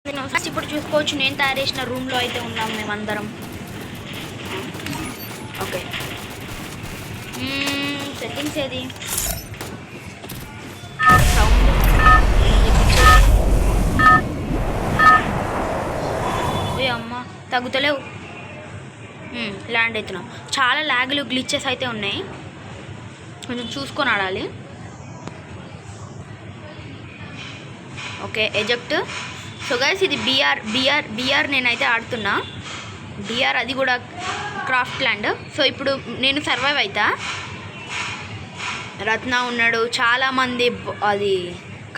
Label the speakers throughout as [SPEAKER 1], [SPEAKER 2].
[SPEAKER 1] First ఇప్పుడు చూసుకోవచ్చు నేను తయారు చేసిన రూమ్లో అయితే ఉన్నాం మేమందరం. ఓకే సెట్టింగ్స్ ఏది సౌండ్ అమ్మ తగ్గుతలేవు. ల్యాండ్ అవుతున్నాం. చాలా ల్యాగులు గ్లిచెస్ అయితే ఉన్నాయి, కొంచెం చూసుకొని ఆడాలి. Okay eject. సో గైస్ ఇది బిఆర్ నేనైతే ఆడుతున్నా. బిఆర్ అది కూడా క్రాఫ్ట్ ల్యాండ్. సో ఇప్పుడు నేను సర్వైవ్ అవుతా. రత్న ఉన్నాడు, చాలామంది. అది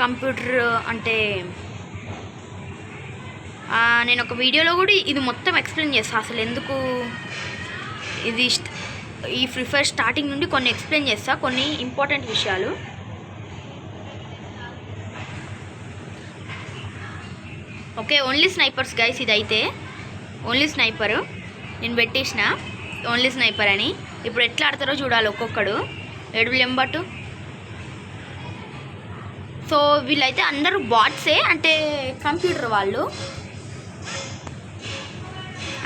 [SPEAKER 1] కంప్యూటర్ అంటే నేను ఒక వీడియోలో కూడా ఇది మొత్తం ఎక్స్ప్లెయిన్ చేస్తాను. అసలు ఎందుకు ఇది ఈ ఫ్రీ ఫైర్ స్టార్టింగ్ నుండి కొన్ని ఎక్స్ప్లెయిన్ చేస్తా, కొన్ని ఇంపార్టెంట్ విషయాలు. Okay only snipers guys. ఇదైతే ఓన్లీ స్నైపరు నేను పెట్టేసిన, ఓన్లీ స్నైపర్ అని. ఇప్పుడు ఎట్లా ఆడతారో చూడాలి ఒక్కొక్కడు. ఏడుపులేం బట్టు. సో వీళ్ళైతే అందరూ బాట్సే, అంటే కంప్యూటర్ వాళ్ళు,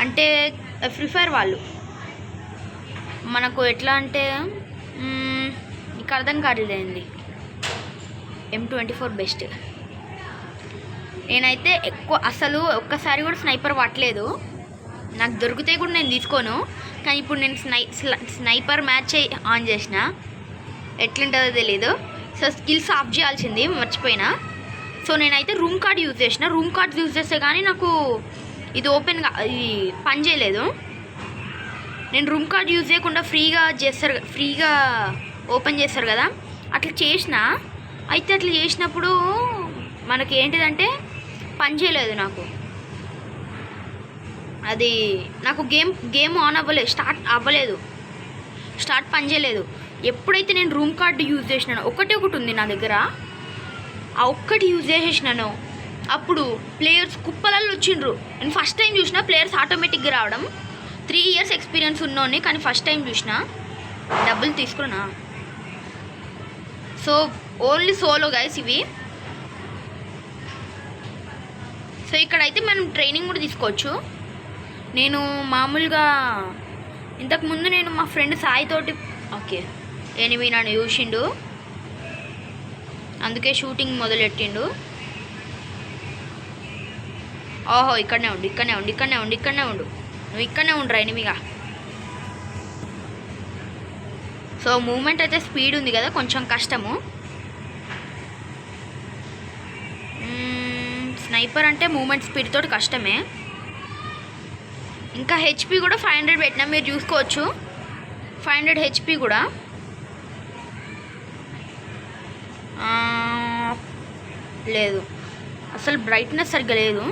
[SPEAKER 1] అంటే ఫ్రీ ఫైర్ వాళ్ళు. మనకు ఎట్లా అంటే మీకు అర్థం కాలేదండి. M24 best. నేనైతే ఎక్కువ అసలు ఒక్కసారి కూడా స్నైపర్ పట్టలేదు. నాకు దొరికితే కూడా నేను తీసుకోను. కానీ ఇప్పుడు నేను స్నైపర్ మ్యాచ్ ఆన్ చేసిన, ఎట్లుంటుందో తెలీదు. సో స్కిల్స్ ఆఫ్ చేయాల్సింది మర్చిపోయినా. సో నేనైతే రూమ్ కార్డ్ యూజ్ చేసిన. రూమ్ కార్డ్ యూజ్ చేస్తే కానీ నాకు ఇది ఓపెన్గా ఇది పని చేయలేదు. నేను రూమ్ కార్డ్ యూజ్ చేయకుండా ఫ్రీగా ఓపెన్ చేస్తారు కదా, అట్లా చేసిన. అయితే అట్లా చేసినప్పుడు మనకి ఏంటిదంటే పని చేయలేదు నాకు. అది నాకు గేమ్ ఆన్ అవ్వలేదు, స్టార్ట్ పని చేయలేదు. ఎప్పుడైతే నేను రూమ్ కార్డు యూజ్ చేసినానో, ఒకటి ఉంది నా దగ్గర, ఆ ఒక్కటి యూజ్ చేసేసినాను, అప్పుడు ప్లేయర్స్ కుప్పలలో వచ్చిండ్రు. నేను ఫస్ట్ టైం చూసిన ప్లేయర్స్ ఆటోమేటిక్గా రావడం. 3 years ఎక్స్పీరియన్స్ ఉన్నోని, కానీ ఫస్ట్ టైం చూసిన. డబ్బులు తీసుకున్నా. సో ఓన్లీ సోలో గైస్ ఇవి. సో ఇక్కడైతే మనం ట్రైనింగ్ కూడా తీసుకోవచ్చు. నేను మామూలుగా ఇంతకుముందు నేను మా ఫ్రెండ్ సాయితోటి ఓకే ఎనిమిది నన్ను చూసిండు, అందుకే షూటింగ్ మొదలెట్టిండు. ఓహో ఇక్కడనే ఉండు నువ్వు ఇక్కడనే ఉండరా ఎనిమిగా. సో మూమెంట్ అయితే స్పీడ్ ఉంది కదా, కొంచెం కష్టము. స్నైపర్ అంటే మూమెంట్ స్పీడ్ తోటి కష్టమే. ఇంకా హెచ్పి కూడా 500 పెట్టినా, మీరు చూసుకోవచ్చు. 500 హెచ్పి కూడా. లేదు అసలు బ్రైట్నెస్ సరిగ్గా లేదు.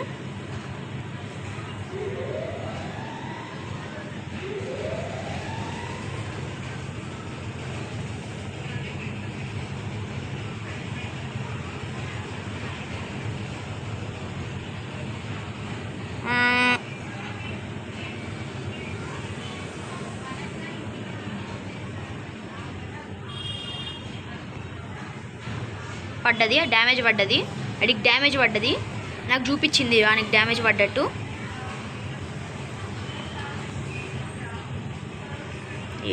[SPEAKER 1] పడ్డది, డ్యామేజ్ పడ్డది, అడికి డ్యామేజ్ పడ్డది. నాకు చూపించింది వానికి డ్యామేజ్ పడ్డట్టు.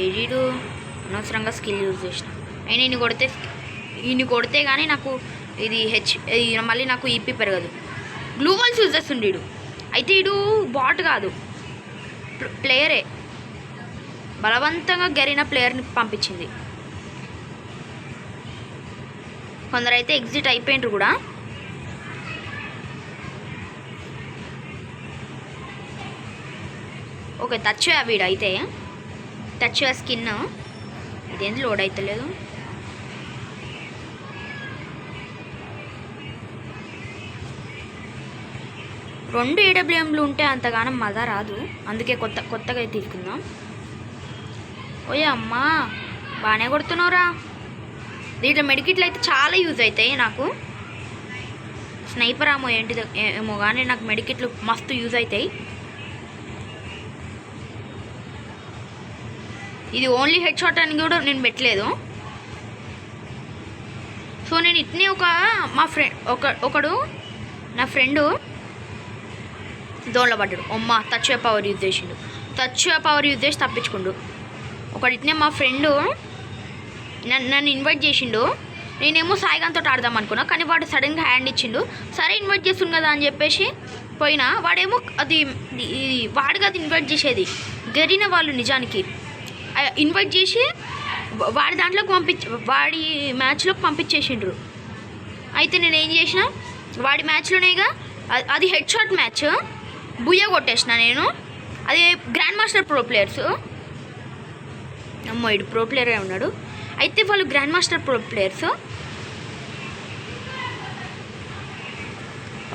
[SPEAKER 1] ఏడీడు అనవసరంగా స్కిల్ యూజ్ చేసిన. అయినా ఈయన కొడితే కానీ నాకు ఇది మళ్ళీ నాకు ఈపీ పెరగదు. గ్లూ వాల్స్ యూజ్ చేస్తుండీడు. అయితే ఇడు బాట్ కాదు, ప్లేయరే. బలవంతంగా గరిన ప్లేయర్ని పంపించింది. కొందరైతే ఎగ్జిట్ అయిపోయినరు కూడా. ఓకే టచ్ వీడైతే టచ్ స్కిన్ ఇదేంటి లోడ్ అవుతలేదు. రెండు ఏడబ్ల్యూఎంలు ఉంటే అంతగానం మజా రాదు, అందుకే కొత్తగా తీసుకుందాం. ఓయే అమ్మా బాగానే కొడుతున్నావురా. దీంట్లో మెడికిట్లు అయితే చాలా యూజ్ అవుతాయి నాకు. స్నైపర్ ఏంటిదో ఏమో కానీ నాకు మెడికిట్లు మస్తు యూజ్ అవుతాయి. ఇది ఓన్లీ హెడ్ షాట్ అని కూడా నేను పెట్టలేదు. సో నేను ఇట్నే మా ఫ్రెండ్ ఒకడు నా ఫ్రెండు జోన్లో పడ్డాడు. అమ్మ టచ్ పవర్ యూజ్ చేసిండు. టచ్ పవర్ యూజ్ చేసి తప్పించుకుండు. ఒకటినే మా ఫ్రెండు నన్ను ఇన్వైట్ చేసిండు. నేనేమో సాయిగాంతో ఆడదాం అనుకున్నా, కానీ వాడు సడన్గా హ్యాండ్ ఇచ్చిండు. సరే ఇన్వైట్ చేస్తుంది కదా అని చెప్పేసి పోయినా. వాడేమో అది వాడుగా అది ఇన్వైట్ చేసేది గెరిన వాళ్ళు నిజానికి ఇన్వైట్ చేసి వాడి దాంట్లోకి వాడి మ్యాచ్లోకి పంపించేసిండ్రు. అయితే నేను ఏం చేసిన, వాడి మ్యాచ్లోనేగా అది హెడ్ షాట్ మ్యాచ్ బుయ్య కొట్టేసిన నేను. అది గ్రాండ్ మాస్టర్ ప్రో ప్లేయర్స్. అమ్మో ఇడు ప్రో ప్లేయరే ఉన్నాడు. అయితే వాళ్ళు grand master pro players.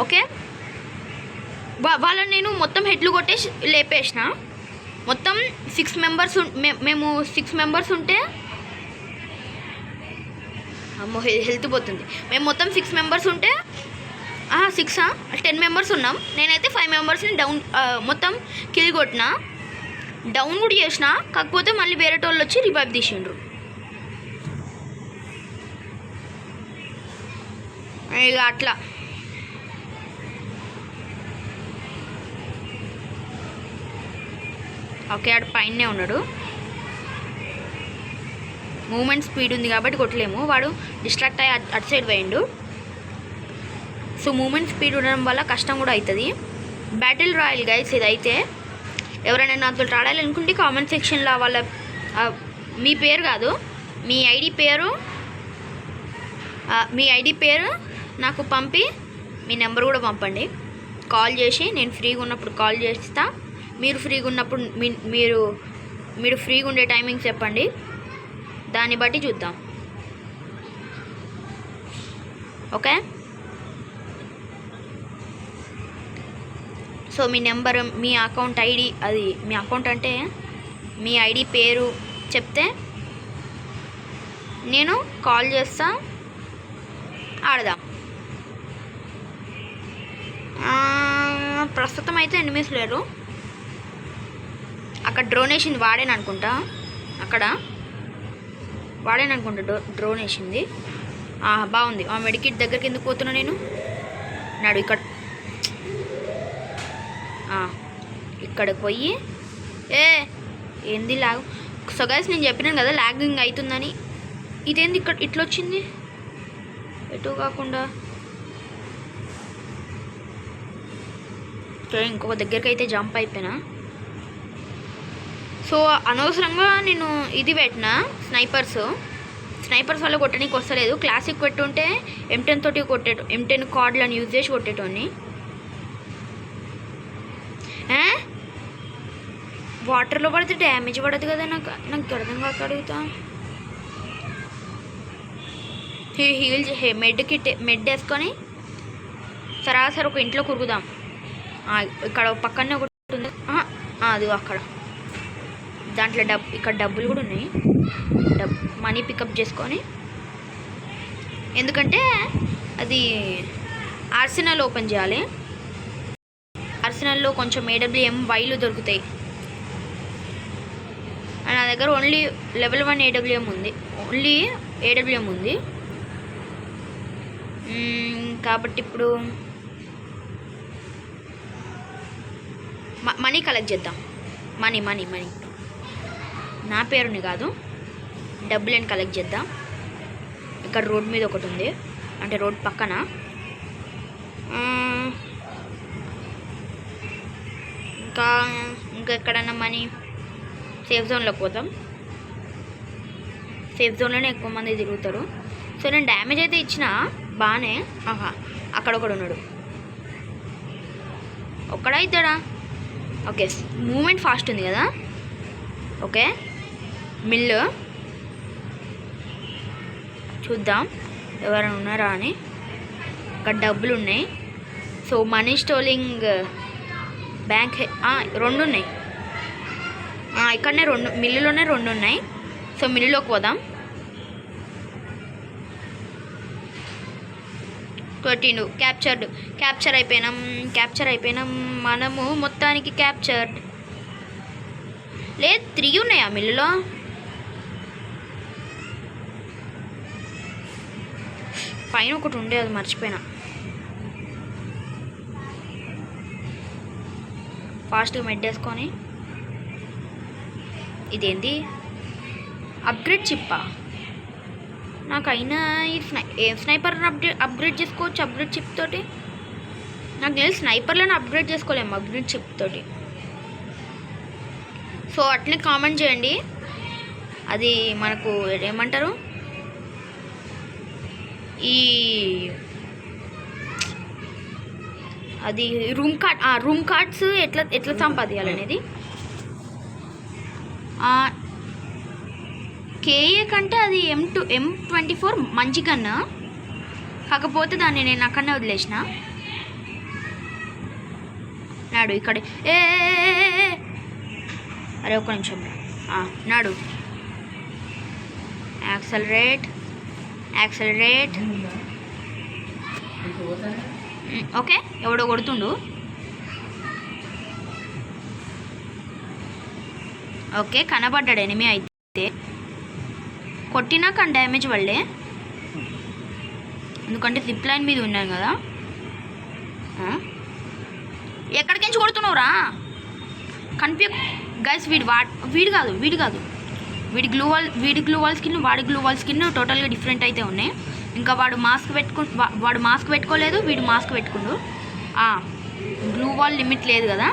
[SPEAKER 1] Okay, వాళ్ళని నేను మొత్తం హెడ్లు కొట్టేసి లేపేసిన. మొత్తం 6 మెంబర్స్ మేము 6 మెంబర్స్ ఉంటే అమ్మో హెల్త్ పోతుంది. మేము మొత్తం 6 మెంబర్స్ ఉంటే 10 మెంబర్స్ ఉన్నాం. నేనైతే 5 మెంబర్స్ని డౌన్ మొత్తం కిల్ కొట్టిన, డౌన్ కూడా చేసిన. కాకపోతే మళ్ళీ వేరే వాళ్ళు వచ్చి రివైవ్ తీసిండ్రు. ఇక అట్లా ఓకే. ఆడు పైనే ఉన్నాడు. మూమెంట్ స్పీడ్ ఉంది కాబట్టి కొట్టలేము. వాడు డిస్ట్రాక్ట్ అయ్యి అటు సైడ్ పోయిండు. సో మూమెంట్ స్పీడ్ ఉండడం వల్ల కష్టం కూడా అవుతుంది. బ్యాటిల్ రాయల్ గైస్ ఇదైతే. ఎవరైనా నాతో ఆడాలనుకుంటే కామెంట్ సెక్షన్లో వాళ్ళ మీ పేరు కాదు, మీ ఐడి పేరు నాకు పంపి మీ నెంబర్ కూడా పంపండి. కాల్ చేసి నేను ఫ్రీగా ఉన్నప్పుడు కాల్ చేస్తా. మీరు ఫ్రీగా ఉన్నప్పుడు మీరు ఫ్రీగా ఉండే టైమింగ్ చెప్పండి, దాన్ని బట్టి చూద్దాం. ఓకే, సో మీ నెంబర్, మీ అకౌంట్ ఐడి, అది మీ అకౌంట్ అంటే మీ ఐడి పేరు చెప్తే నేను కాల్ చేస్తా, ఆడదాం. ప్రస్తుతం అయితే ఎనిమిస్ లేరు. అక్కడ డ్రోన్ వేసింది వాడేననుకుంటా. డ్రోన్ వేసింది. బాగుంది. ఆ మెడికిట్ దగ్గరికి ఎందుకు పోతున్నా నేను? నాడు ఇక్కడికి పోయి ఏంది లాగ్. సో గైస్ నేను చెప్పినాను కదా లాగింగ్ అవుతుందని. ఇదేంది ఇక్కడ ఇట్లా వచ్చింది? ఎటు కాకుండా ఇంకొక దగ్గరికి అయితే జంప్ అయిపోయినా. సో అనవసరంగా నేను ఇది పెట్టిన స్నైపర్స్ వల్ల కొట్టడానికి వస్తలేదు. క్లాసిక్ పెట్టుంటే M10 తోటి M10 కార్డులను యూజ్ చేసి కొట్టేటోని. వాటర్లో పడితే డ్యామేజ్ పడదు కదా. నాకు అర్థం కాక అడుగుతా. మెడ్ వేసుకొని సరాసరి ఒక ఇంట్లో కురుగుదాం. ఇక్కడ పక్కనే ఒకటి ఉంది, అది అక్కడ. దాంట్లో ఇక్కడ డబ్బులు కూడా ఉన్నాయి. మనీ పికప్ చేసుకొని, ఎందుకంటే అది ఆర్సెనల్ ఓపెన్ చేయాలి. ఆర్సెనల్లో కొంచెం AWM వైలు దొరుకుతాయి. నా దగ్గర ఓన్లీ లెవెల్ 1 AWM ఉంది. కాబట్టి ఇప్పుడు మనీ కలెక్ట్ చేద్దాం. మనీ నా పేరుని కాదు, డబ్బులని కలెక్ట్ చేద్దాం. ఇక్కడ రోడ్ మీద ఒకటి ఉంది, అంటే రోడ్ పక్కన. ఇంకా ఎక్కడన్నా మనీ సేఫ్ జోన్లోకి పోతాం. సేఫ్ జోన్లోనే ఎక్కువ మంది తిరుగుతారు. సో నేను డ్యామేజ్ అయితే ఇచ్చిన బాగానే. అక్కడ ఒకడు ఉన్నాడు. ఒక్కడా ఇద్దడా? ఓకే, మూమెంట్ ఫాస్ట్ ఉంది కదా. ఓకే, మిల్లు చూద్దాం ఎవరైనా ఉన్నారా అని. ఇక్కడ డబ్బులు ఉన్నాయి. సో మనీ స్టోలింగ్ బ్యాంక్ 2 ఉన్నాయి. ఇక్కడనే 2 మిల్లులోనే 2 ఉన్నాయి. సో మిల్లులోకి పోదాం. కొట్టిండు. క్యాప్చర్ అయిపోయినాం మనము మొత్తానికి. క్యాప్చర్డ్ లేదు, 3 ఉన్నాయా మిల్లులో? పైన ఒకటి ఉండే, అది మర్చిపోయినా. ఫాస్ట్గా మెడ్డేసుకొని. ఇదేంటి అప్గ్రేడ్ చిప్పా? నాకైనా ఈ స్నైపర్ అప్గ్రేడ్ చేసుకోవచ్చు అప్గ్రేడ్ చిప్ తోటి. నాకు తెలిసి స్నైపర్లను అప్గ్రేడ్ చేసుకోలేము అప్గ్రేడ్ చిప్ తోటి. సో అట్లనే కామెంట్ చేయండి. అది మనకు ఏమంటారు, ఈ అది రూమ్ కార్డ్స్ ఎట్లా సంపాదించాలనేది. కేఏ కంటే అది M24 మంచి కన్నా, కాకపోతే దాన్ని నేను అక్కడనే వదిలేసిన. నాడు ఇక్కడ అరే ఒక్క నిమిషం నాడు. యాక్సలరేట్. ఓకే, ఎవడో కొడుతుండు. ఓకే, కనబడ్డాడు ఎనిమి. అయితే కొట్టినా కానీ డ్యామేజ్ వల్లే, ఎందుకంటే జిప్ లైన్ మీద ఉన్నాను కదా. ఎక్కడికించి కొడుతున్నావురా? కనిపి గైస్. వీడు కాదు వీడి గ్లూ వాల్ స్కిన్ వాడి గ్లూ వాల్ స్కిన్ టోటల్గా డిఫరెంట్ అయితే ఉన్నాయి. ఇంకా వాడు మాస్క్ పెట్టుకోలేదు, వీడు మాస్క్ పెట్టుకుండు. గ్లూ వాల్ లిమిట్ లేదు కదా,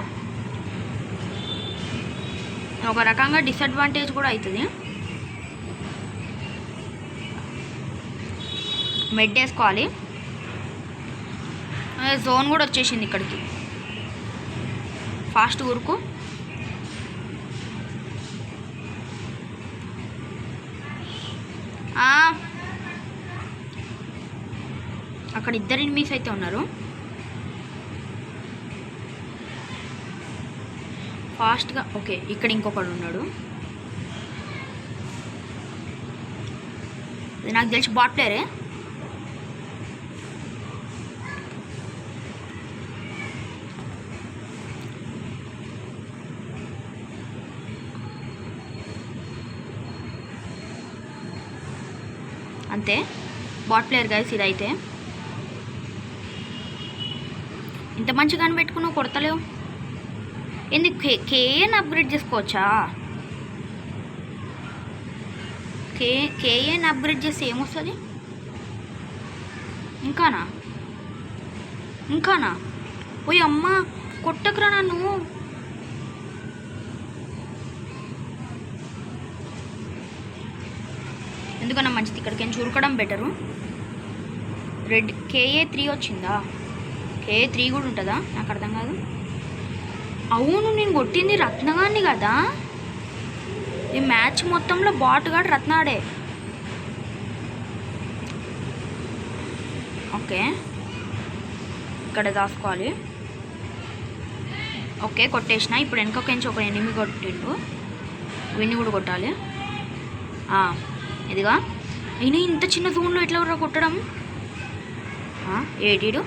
[SPEAKER 1] ఒక రకంగా డిసడ్వాంటేజ్ కూడా అవుతుంది. మెడ్ వేసుకోవాలి. జోన్ కూడా వచ్చేసింది ఇక్కడికి. ఫాస్ట్ ఊరుకు. అక్కడ ఇద్దరు ఎనిమీస్ అయితే ఉన్నారు. ఫాస్ట్గా. ఓకే, ఇక్కడ ఇంకొకడు ఉన్నాడు. ఇది నాకు తెలిసి బాట్ ప్లేయరే. అంతే, బాట్ ప్లేయర్ గైస్. ఇదైతే ఇంత మంచి గన్ పెట్టుకున్నావు, కొడతలేవు ఎందుకు? కేఏని అప్గ్రేడ్ చేసుకోవచ్చా? కేఏని అప్గ్రేడ్ చేస్తే ఏమొస్తుంది? ఇంకానా? ఓయ్ అమ్మ, కొట్టకురా నన్ను. ఎందుకన్నా మంచిది ఇక్కడికి చూరకడం బెటరు. రెడ్ KA3 వచ్చిందా? KA3 కూడా ఉంటుందా? నాకు అర్థం కాదు. అవును, నేను కొట్టింది రత్నగాన్ని కదా. ఈ మ్యాచ్ మొత్తంలో బాట్ గాడు రత్నాడే. ఓకే, ఇక్కడ దాచుకోవాలి. ఓకే, కొట్టేసిన. ఇప్పుడు వెనకొంచి ఒక ఎనిమిది కొట్టిండు, విన్ని కూడా కొట్టాలి. ఇదిగా అయినా ఇంత చిన్న జోన్లో ఎట్లా కొట్టడం? ఏడీడు